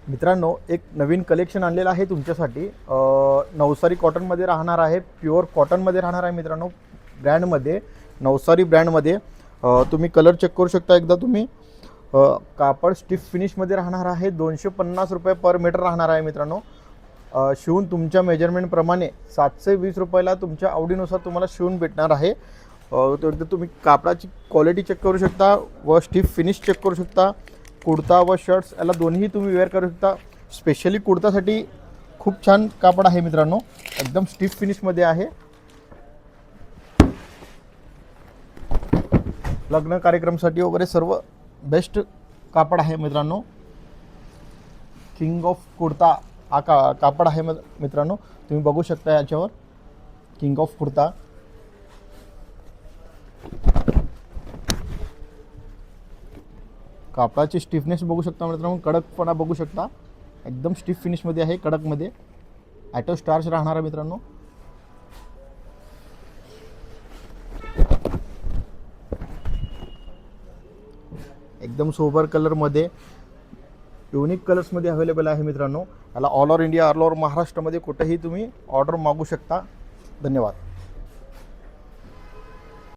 मित्रांनो, एक नवीन कलेक्शन आणलेलं आहे तुमच्यासाठी. नवसारी कॉटनमध्ये राहणार आहे, प्युअर कॉटनमध्ये राहणार आहे मित्रांनो. ब्रँडमध्ये, नवसारी ब्रँडमध्ये तुम्ही कलर चेक करू शकता एकदा तुम्ही. कापड स्टिफ फिनिशमध्ये राहणार आहे. 250 रुपये पर मीटर राहणार आहे मित्रांनो. शिवून तुमच्या मेजरमेंटप्रमाणे 720 रुपयाला तुमच्या आवडीनुसार तुम्हाला शिवून भेटणार आहे. तो एकदा तुम्ही कापडाची क्वालिटी चेक करू शकता व स्टिफ फिनिश चेक करू शकता. कुर्ता व शर्ट्स याला दोन्ही तुम्ही वेअर करू शकता. स्पेशली कुर्तासाठी खूप छान कापड आहे मित्रांनो, एकदम स्टिफ फिनिशमध्ये आहे. लग्न कार्यक्रमसाठी वगैरे सर्व बेस्ट कापड आहे मित्रांनो. किंग ऑफ कुर्ता हा कापड आहे मित्रांनो. तुम्ही बघू शकता याच्यावर किंग ऑफ कुर्ता. कापडाची स्टिफनेस बघू शकता मित्रांनो, कडकपणा बघू शकता. एकदम स्टिफ फिनिशमध्ये आहे, कडकमध्ये. ॲटो स्टार्च राहणार आहे मित्रांनो. एकदम सोबर कलरमध्ये, युनिक कलर्समध्ये अवेलेबल आहे मित्रांनो. याला all over India, all over महाराष्ट्रामध्ये कुठेही तुम्ही ऑर्डर मागू शकता. धन्यवाद.